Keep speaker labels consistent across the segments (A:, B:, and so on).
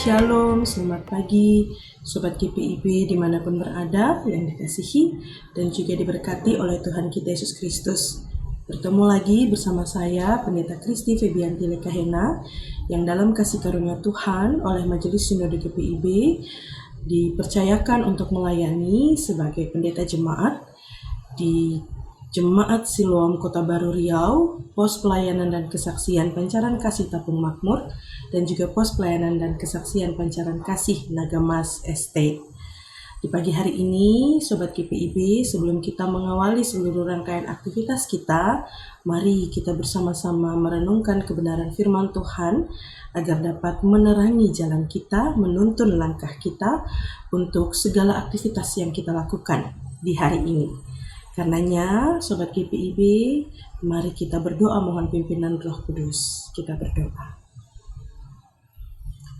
A: Shalom, selamat pagi Sobat GPIB dimanapun berada yang dikasihi dan juga diberkati oleh Tuhan kita Yesus Kristus. Bertemu lagi bersama saya Pendeta Kristi Febianti Lekahena yang dalam kasih karunia Tuhan oleh Majelis Sinode GPIB dipercayakan untuk melayani sebagai pendeta jemaat di Jemaat Siloam Kota Baru Riau, pos pelayanan dan kesaksian Pancaran Kasih Tapung Makmur, dan juga pos pelayanan dan kesaksian Pancaran Kasih Nagamas Estate. Di pagi hari ini, Sobat GPIB, sebelum kita mengawali seluruh rangkaian aktivitas kita, mari kita bersama-sama merenungkan kebenaran firman Tuhan agar dapat menerangi jalan kita, menuntun langkah kita untuk segala aktivitas yang kita lakukan di hari ini. Karenanya, Sobat GPIB, mari kita berdoa mohon pimpinan Roh Kudus. Kita berdoa.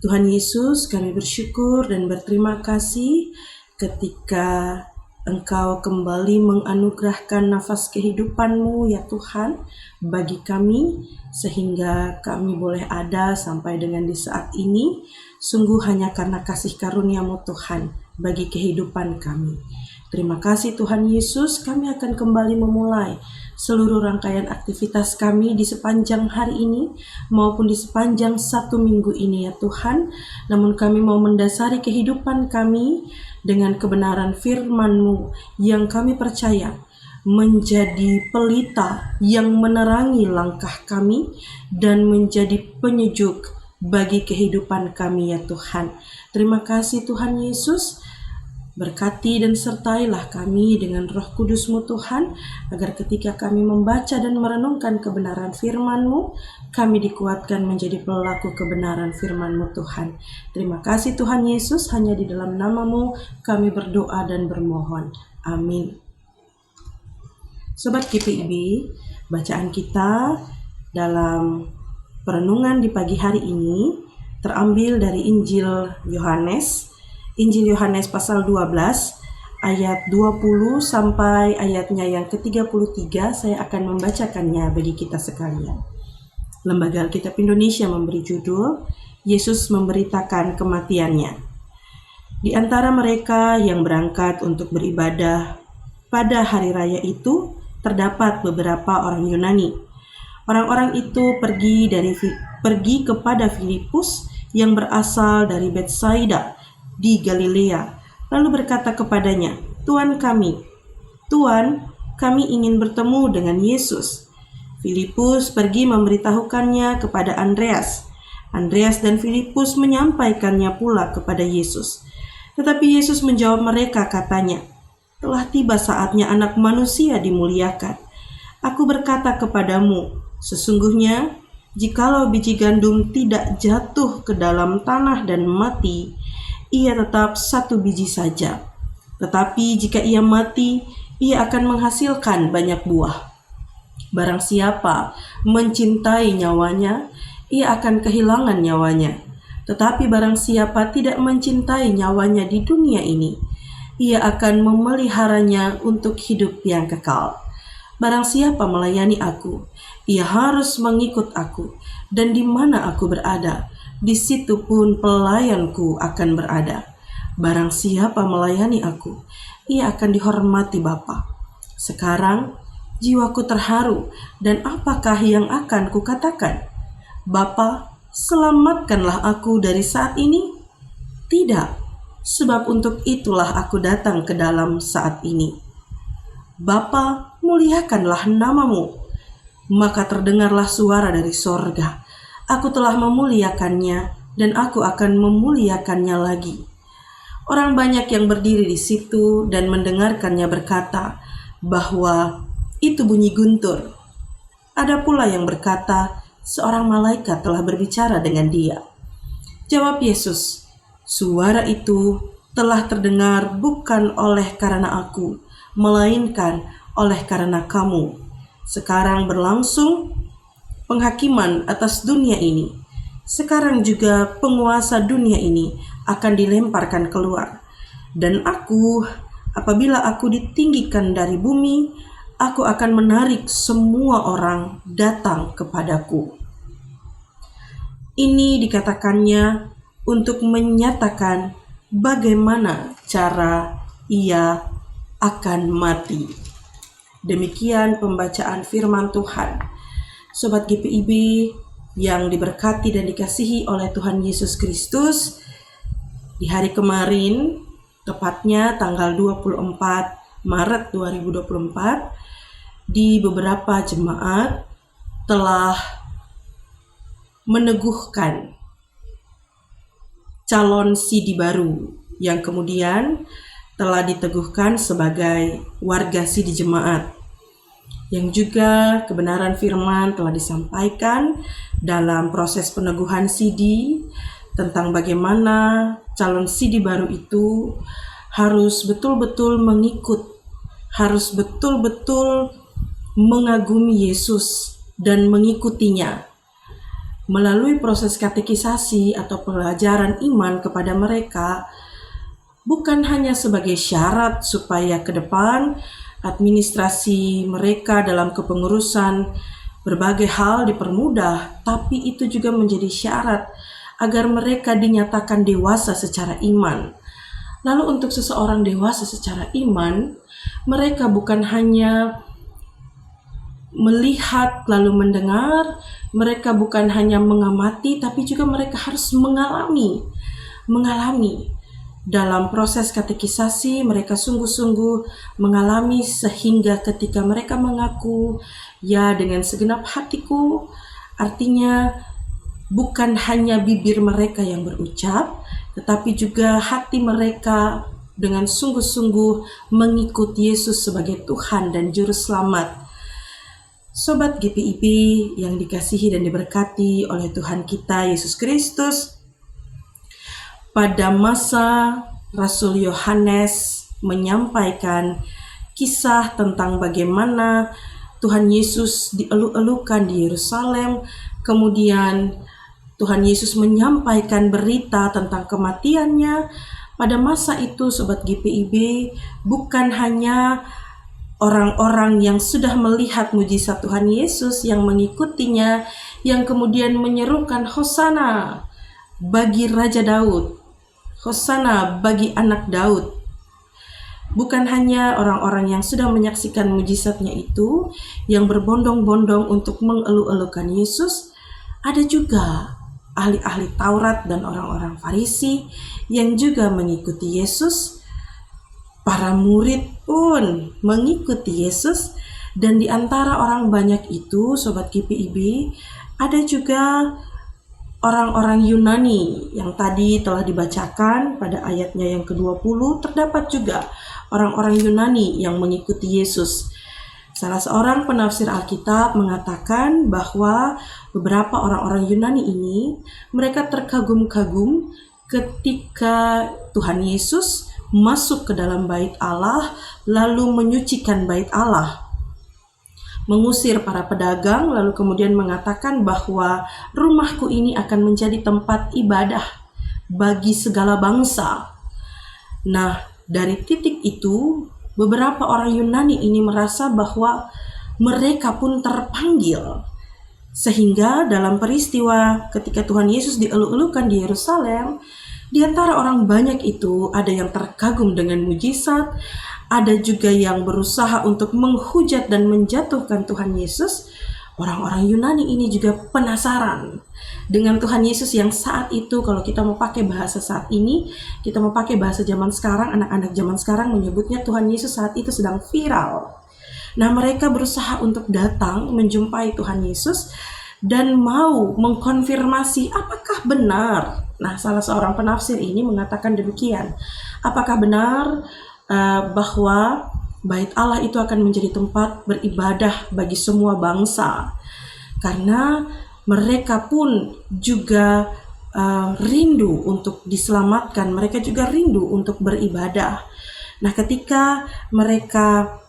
A: Tuhan Yesus, kami bersyukur dan berterima kasih ketika Engkau kembali menganugerahkan nafas kehidupan-Mu ya Tuhan bagi kami, sehingga kami boleh ada sampai dengan di saat ini, sungguh hanya karena kasih karunia-Mu Tuhan bagi kehidupan kami. Terima kasih Tuhan Yesus, kami akan kembali memulai seluruh rangkaian aktivitas kami di sepanjang hari ini maupun di sepanjang 1 minggu ini ya Tuhan. Namun kami mau mendasari kehidupan kami dengan kebenaran firman-Mu yang kami percaya menjadi pelita yang menerangi langkah kami dan menjadi penyejuk bagi kehidupan kami ya Tuhan. Terima kasih Tuhan Yesus. Berkati dan sertailah kami dengan Roh Kudus-Mu Tuhan, agar ketika kami membaca dan merenungkan kebenaran firman-Mu, kami dikuatkan menjadi pelaku kebenaran firman-Mu Tuhan. Terima kasih Tuhan Yesus, hanya di dalam nama-Mu kami berdoa dan bermohon. Amin. Sobat GPIB, bacaan kita dalam perenungan di pagi hari ini terambil dari Injil Yohanes pasal 12 ayat 20 sampai ayatnya yang ke-33. Saya akan membacakannya bagi kita sekalian. Lembaga Alkitab Indonesia memberi judul Yesus memberitakan kematiannya. Di antara mereka yang berangkat untuk beribadah pada hari raya itu terdapat beberapa orang Yunani. Orang-orang itu pergi kepada Filipus yang berasal dari Betsaida di Galilea, lalu berkata kepadanya, Tuan, kami ingin bertemu dengan Yesus. Filipus pergi memberitahukannya kepada Andreas. Andreas dan Filipus menyampaikannya pula kepada Yesus. Tetapi Yesus menjawab mereka, katanya, telah tiba saatnya Anak Manusia dimuliakan. Aku berkata kepadamu, sesungguhnya, jikalau biji gandum tidak jatuh ke dalam tanah dan mati, ia tetap satu biji saja. Tetapi jika ia mati, ia akan menghasilkan banyak buah. Barang siapa mencintai nyawanya, ia akan kehilangan nyawanya. Tetapi barang siapa tidak mencintai nyawanya di dunia ini, ia akan memeliharanya untuk hidup yang kekal. Barang siapa melayani aku, ia harus mengikut aku, dan di mana aku berada, di situ pun pelayanku akan berada. Barang siapa melayani aku, ia akan dihormati Bapa. Sekarang jiwaku terharu, dan apakah yang akan kukatakan? Bapa, selamatkanlah aku dari saat ini? Tidak, sebab untuk itulah aku datang ke dalam saat ini. Bapa, muliakanlah nama-Mu. Maka terdengarlah suara dari sorga. Aku telah memuliakannya, dan aku akan memuliakannya lagi. Orang banyak yang berdiri di situ dan mendengarkannya berkata bahwa itu bunyi guntur. Ada pula yang berkata, seorang malaikat telah berbicara dengan dia. Jawab Yesus, suara itu telah terdengar bukan oleh karena aku, melainkan oleh karena kamu. Sekarang berlangsung penghakiman atas dunia ini. Sekarang juga penguasa dunia ini akan dilemparkan keluar. Dan aku, apabila aku ditinggikan dari bumi, aku akan menarik semua orang datang kepadaku. Ini dikatakannya untuk menyatakan bagaimana cara ia akan mati. Demikian pembacaan firman Tuhan. Sobat GPIB yang diberkati dan dikasihi oleh Tuhan Yesus Kristus, di hari kemarin, tepatnya tanggal 24 Maret 2024, di beberapa jemaat telah meneguhkan calon sidi baru yang kemudian telah diteguhkan sebagai warga sidi jemaat, yang juga kebenaran firman telah disampaikan dalam proses peneguhan sidi tentang bagaimana calon sidi baru itu harus betul-betul mengikut, harus betul-betul mengagumi Yesus dan mengikutinya. Melalui proses katekisasi atau pelajaran iman kepada mereka, bukan hanya sebagai syarat supaya ke depan administrasi mereka dalam kepengurusan berbagai hal dipermudah, tapi itu juga menjadi syarat agar mereka dinyatakan dewasa secara iman. Lalu untuk seseorang dewasa secara iman, mereka bukan hanya melihat lalu mendengar, mereka bukan hanya mengamati, tapi juga mereka harus mengalami. Dalam proses katekisasi, mereka sungguh-sungguh mengalami sehingga ketika mereka mengaku, ya dengan segenap hatiku, artinya bukan hanya bibir mereka yang berucap, tetapi juga hati mereka dengan sungguh-sungguh mengikut Yesus sebagai Tuhan dan Juru Selamat. Sobat GPIB yang dikasihi dan diberkati oleh Tuhan kita Yesus Kristus, pada masa Rasul Yohanes menyampaikan kisah tentang bagaimana Tuhan Yesus dielu-elukan di Yerusalem, kemudian Tuhan Yesus menyampaikan berita tentang kematiannya. Pada masa itu, Sobat GPIB, bukan hanya orang-orang yang sudah melihat mujizat Tuhan Yesus yang mengikutinya, yang kemudian menyerukan Hosana bagi Raja Daud, Hosana bagi anak Daud. Bukan hanya orang-orang yang sudah menyaksikan mujizatnya itu yang berbondong-bondong untuk mengelu-elukan Yesus, ada juga ahli-ahli Taurat dan orang-orang Farisi yang juga mengikuti Yesus. Para murid pun mengikuti Yesus, dan di antara orang banyak itu, Sobat GPIB, ada juga orang-orang Yunani yang tadi telah dibacakan pada ayatnya yang ke-20. Terdapat juga orang-orang Yunani yang mengikuti Yesus. Salah seorang penafsir Alkitab mengatakan bahwa beberapa orang-orang Yunani ini, mereka terkagum-kagum ketika Tuhan Yesus masuk ke dalam bait Allah, lalu menyucikan bait Allah, mengusir para pedagang, lalu kemudian mengatakan bahwa rumahku ini akan menjadi tempat ibadah bagi segala bangsa. Nah, dari titik itu, beberapa orang Yunani ini merasa bahwa mereka pun terpanggil. Sehingga dalam peristiwa ketika Tuhan Yesus dielu-elukan di Yerusalem, di antara orang banyak itu ada yang terkagum dengan mujizat, ada juga yang berusaha untuk menghujat dan menjatuhkan Tuhan Yesus. Orang-orang Yunani ini juga penasaran dengan Tuhan Yesus yang saat itu, kalau kita mau pakai bahasa saat ini, kita mau pakai bahasa zaman sekarang, anak-anak zaman sekarang menyebutnya Tuhan Yesus saat itu sedang viral. Nah, mereka berusaha untuk datang menjumpai Tuhan Yesus dan mau mengkonfirmasi apakah benar. Nah, salah seorang penafsir ini mengatakan demikian. Apakah benar bahwa bait Allah itu akan menjadi tempat beribadah bagi semua bangsa? Karena mereka pun juga rindu untuk diselamatkan, mereka juga rindu untuk beribadah. Nah, ketika mereka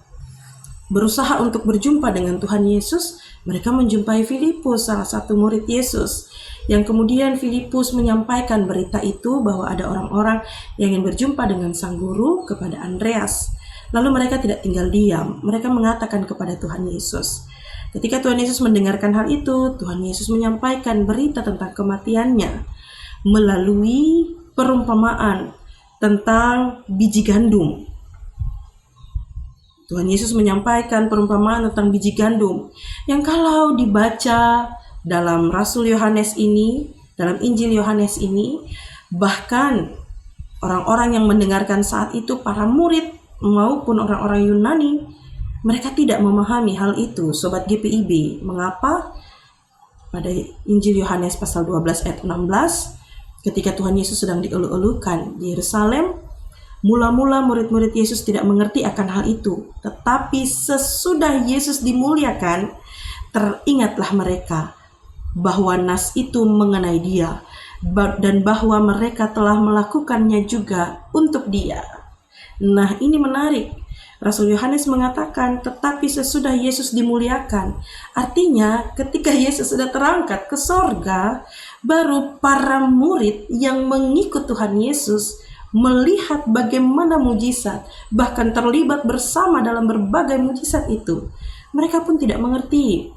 A: berusaha untuk berjumpa dengan Tuhan Yesus, mereka menjumpai Filipus, salah satu murid Yesus, yang kemudian Filipus menyampaikan berita itu bahwa ada orang-orang yang ingin berjumpa dengan sang guru kepada Andreas. Lalu mereka tidak tinggal diam, mereka mengatakan kepada Tuhan Yesus. Ketika Tuhan Yesus mendengarkan hal itu, Tuhan Yesus menyampaikan berita tentang kematiannya. melalui perumpamaan tentang biji gandum. Tuhan Yesus menyampaikan perumpamaan tentang biji gandum yang kalau dibaca dalam Rasul Yohanes ini, dalam Injil Yohanes ini, bahkan orang-orang yang mendengarkan saat itu, para murid maupun orang-orang Yunani, mereka tidak memahami hal itu, Sobat GPIB. Mengapa? Pada Injil Yohanes pasal 12 ayat 16, ketika Tuhan Yesus sedang dielu-elukan di Yerusalem, mula-mula murid-murid Yesus tidak mengerti akan hal itu. Tetapi sesudah Yesus dimuliakan, teringatlah mereka bahwa nas itu mengenai dia, dan bahwa mereka telah melakukannya juga untuk dia. Nah, ini menarik. Rasul Yohanes mengatakan, tetapi sesudah Yesus dimuliakan. Artinya, ketika Yesus sudah terangkat ke sorga, baru para murid yang mengikut Tuhan Yesus melihat bagaimana mujizat, bahkan terlibat bersama dalam berbagai mujizat itu. Mereka pun tidak mengerti.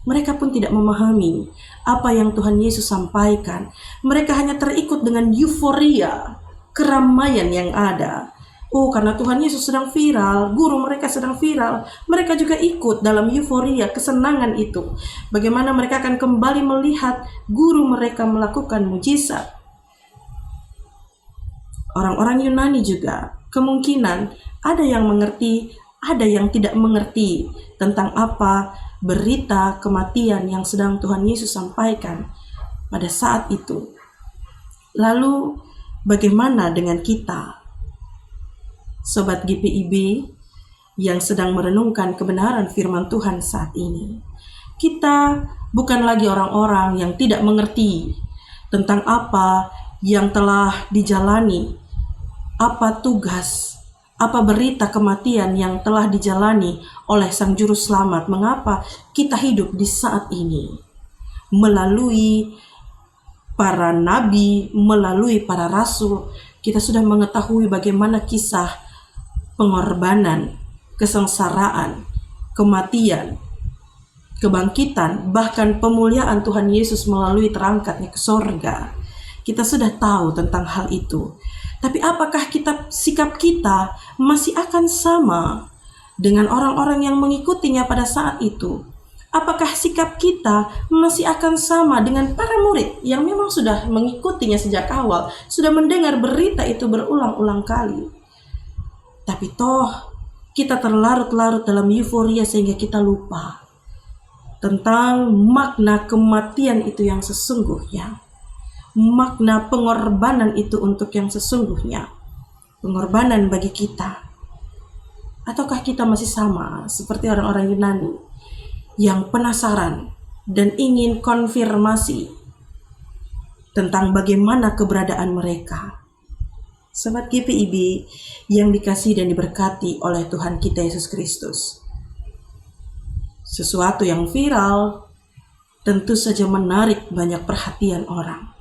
A: Mereka pun tidak memahami apa yang Tuhan Yesus sampaikan. Mereka hanya terikut dengan euforia, keramaian yang ada. Oh, karena Tuhan Yesus sedang viral, guru mereka sedang viral, mereka juga ikut dalam euforia, kesenangan itu. Bagaimana mereka akan kembali melihat guru mereka melakukan mujizat. Orang-orang Yunani juga kemungkinan ada yang mengerti, ada yang tidak mengerti tentang apa berita kematian yang sedang Tuhan Yesus sampaikan pada saat itu. Lalu bagaimana dengan kita, Sobat GPIB yang sedang merenungkan kebenaran firman Tuhan saat ini? Kita bukan lagi orang-orang yang tidak mengerti tentang apa yang telah dijalani, apa tugas, apa berita kematian yang telah dijalani oleh Sang Juru Selamat. Mengapa kita hidup di saat ini? Melalui para nabi, melalui para rasul, kita sudah mengetahui bagaimana kisah pengorbanan, kesengsaraan, kematian, kebangkitan, bahkan pemuliaan Tuhan Yesus melalui terangkatnya ke sorga. Kita sudah tahu tentang hal itu. Tapi apakah sikap kita masih akan sama dengan orang-orang yang mengikutinya pada saat itu? Apakah sikap kita masih akan sama dengan para murid yang memang sudah mengikutinya sejak awal, sudah mendengar berita itu berulang-ulang kali? Tapi toh kita terlarut-larut dalam euforia sehingga kita lupa tentang makna kematian itu yang sesungguhnya. Makna pengorbanan itu untuk yang sesungguhnya, pengorbanan bagi kita. Ataukah kita masih sama seperti orang-orang Yunani yang penasaran dan ingin konfirmasi tentang bagaimana keberadaan mereka? Sobat GPIB yang dikasihi dan diberkati oleh Tuhan kita Yesus Kristus, sesuatu yang viral tentu saja menarik banyak perhatian orang.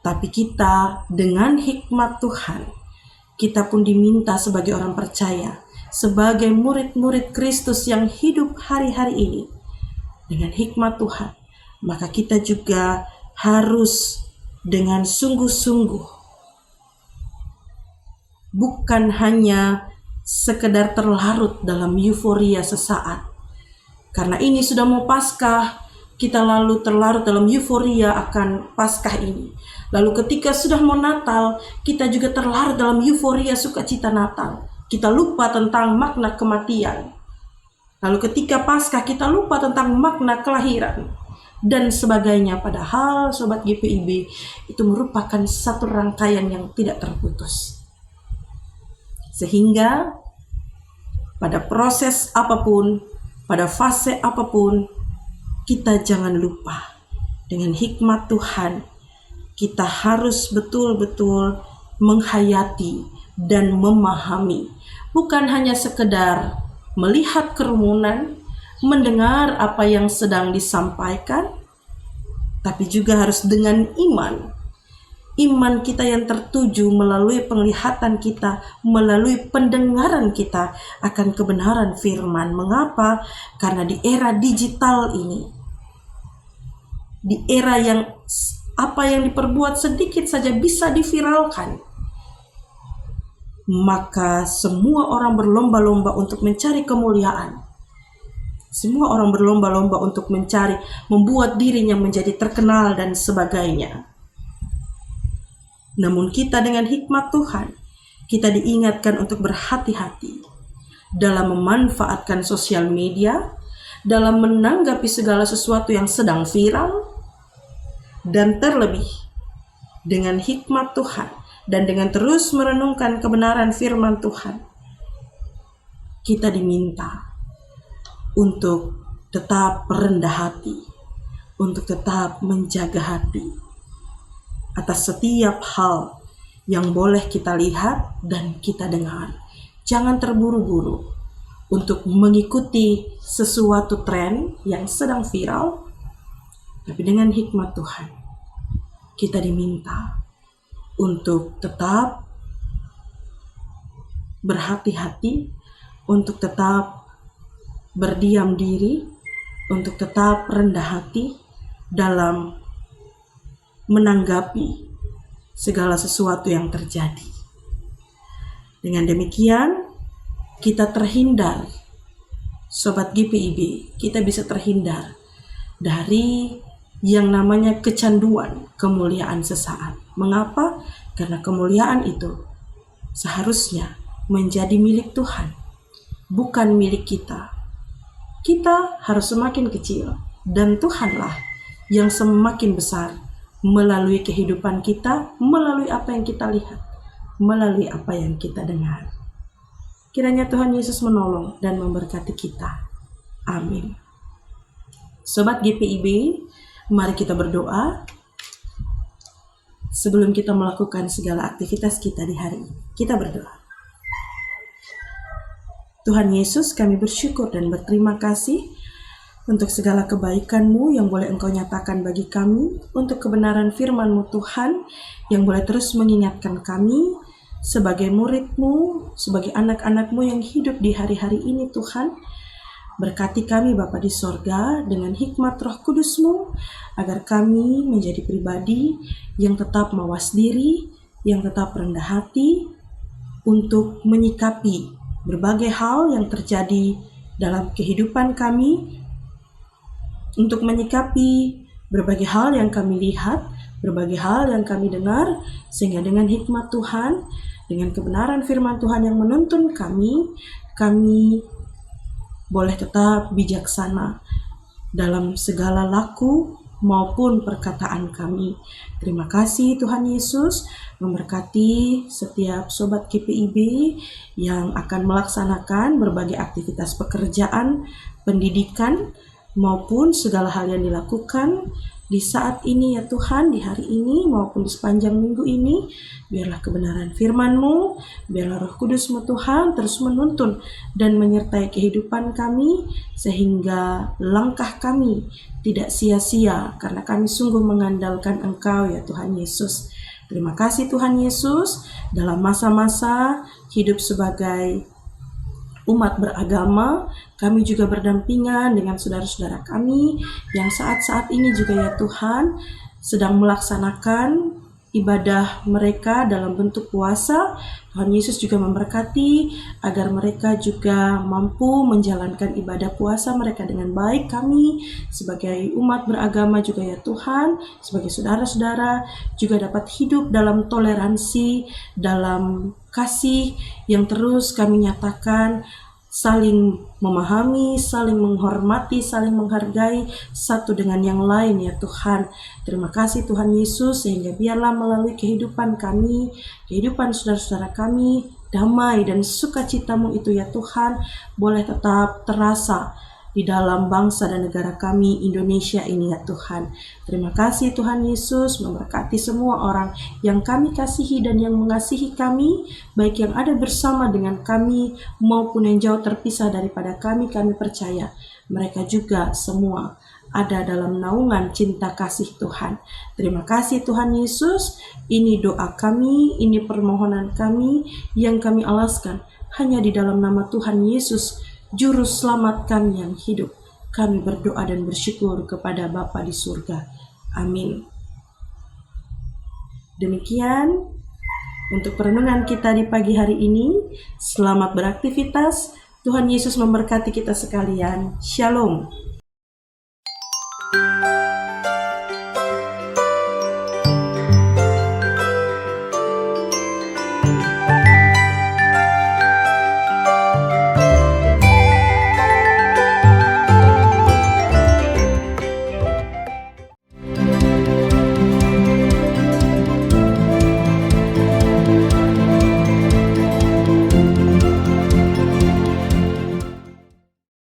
A: Tapi kita dengan hikmat Tuhan, kita pun diminta sebagai orang percaya, sebagai murid-murid Kristus yang hidup hari-hari ini dengan hikmat Tuhan, maka kita juga harus dengan sungguh-sungguh, bukan hanya sekedar terlarut dalam euforia sesaat. Karena ini sudah mau Paskah, kita lalu terlarut dalam euforia akan Paskah ini. Lalu ketika sudah mau Natal, kita juga terlarut dalam euforia sukacita Natal. Kita lupa tentang makna kematian. Lalu ketika Paskah, kita lupa tentang makna kelahiran dan sebagainya. Padahal Sobat GPIB, itu merupakan satu rangkaian yang tidak terputus. Sehingga pada proses apapun, pada fase apapun, kita jangan lupa dengan hikmat Tuhan. Kita harus betul-betul menghayati dan memahami, bukan hanya sekedar melihat kerumunan, mendengar apa yang sedang disampaikan, tapi juga harus dengan iman. Iman kita yang tertuju melalui penglihatan kita, melalui pendengaran kita akan kebenaran firman. Mengapa? Karena di era digital ini, di era yang apa yang diperbuat sedikit saja bisa diviralkan, maka semua orang berlomba-lomba untuk mencari kemuliaan. Semua orang berlomba-lomba untuk membuat dirinya menjadi terkenal dan sebagainya. Namun kita dengan hikmat Tuhan, kita diingatkan untuk berhati-hati dalam memanfaatkan sosial media, dalam menanggapi segala sesuatu yang sedang viral, dan terlebih dengan hikmat Tuhan dan dengan terus merenungkan kebenaran firman Tuhan. Kita diminta untuk tetap rendah hati, untuk tetap menjaga hati atas setiap hal yang boleh kita lihat dan kita dengar. Jangan terburu-buru untuk mengikuti sesuatu tren yang sedang viral, tapi dengan hikmat Tuhan kita diminta untuk tetap berhati-hati, untuk tetap berdiam diri, untuk tetap rendah hati dalam menanggapi segala sesuatu yang terjadi. Dengan demikian, kita terhindar, Sobat GPIB, kita bisa terhindar dari yang namanya kecanduan kemuliaan sesaat. Mengapa? Karena kemuliaan itu seharusnya menjadi milik Tuhan, bukan milik kita. Kita harus semakin kecil, dan Tuhanlah yang semakin besar melalui kehidupan kita, melalui apa yang kita lihat, melalui apa yang kita dengar. Kiranya Tuhan Yesus menolong dan memberkati kita. Amin. Sobat GPIB, mari kita berdoa sebelum kita melakukan segala aktivitas kita di hari ini. Kita berdoa. Tuhan Yesus, kami bersyukur dan berterima kasih untuk segala kebaikan-Mu yang boleh Engkau nyatakan bagi kami, untuk kebenaran firman-Mu Tuhan yang boleh terus mengingatkan kami sebagai murid-Mu, sebagai anak-anak-Mu yang hidup di hari-hari ini Tuhan. Berkati kami Bapa di sorga dengan hikmat Roh Kudus-Mu, agar kami menjadi pribadi yang tetap mawas diri, yang tetap rendah hati untuk menyikapi berbagai hal yang terjadi dalam kehidupan kami, untuk menyikapi berbagai hal yang kami lihat, berbagai hal yang kami dengar, sehingga dengan hikmat Tuhan, dengan kebenaran firman Tuhan yang menuntun kami boleh tetap bijaksana dalam segala laku maupun perkataan kami. Terima kasih Tuhan Yesus, memberkati setiap Sobat GPIB yang akan melaksanakan berbagai aktivitas pekerjaan, pendidikan, maupun segala hal yang dilakukan di saat ini ya Tuhan, di hari ini maupun di sepanjang minggu ini. Biarlah kebenaran firman-Mu, biarlah Roh Kudus-Mu Tuhan terus menuntun dan menyertai kehidupan kami, sehingga langkah kami tidak sia-sia, karena kami sungguh mengandalkan Engkau ya Tuhan Yesus. Terima kasih Tuhan Yesus, dalam masa-masa hidup sebagai umat beragama, kami juga berdampingan dengan saudara-saudara kami yang saat-saat ini juga ya Tuhan sedang melaksanakan ibadah mereka dalam bentuk puasa. Tuhan Yesus juga memberkati agar mereka juga mampu menjalankan ibadah puasa mereka dengan baik. Kami sebagai umat beragama juga ya Tuhan, sebagai saudara-saudara juga dapat hidup dalam toleransi, dalam kasih yang terus kami nyatakan, saling memahami, saling menghormati, saling menghargai satu dengan yang lain ya Tuhan. Terima kasih Tuhan Yesus, sehingga biarlah melalui kehidupan kami, kehidupan saudara-saudara kami, damai dan sukacita-Mu itu ya Tuhan boleh tetap terasa di dalam bangsa dan negara kami Indonesia ini ya Tuhan. Terima kasih Tuhan Yesus, memberkati semua orang yang kami kasihi dan yang mengasihi kami, baik yang ada bersama dengan kami maupun yang jauh terpisah daripada kami. Kami percaya mereka juga semua ada dalam naungan cinta kasih Tuhan. Terima kasih Tuhan Yesus, ini doa kami, ini permohonan kami yang kami alaskan hanya di dalam nama Tuhan Yesus, Juru Selamat kami yang hidup. Kami berdoa dan bersyukur kepada Bapa di surga. Amin. Demikian untuk perenungan kita di pagi hari ini. Selamat beraktivitas. Tuhan Yesus memberkati kita sekalian. Shalom.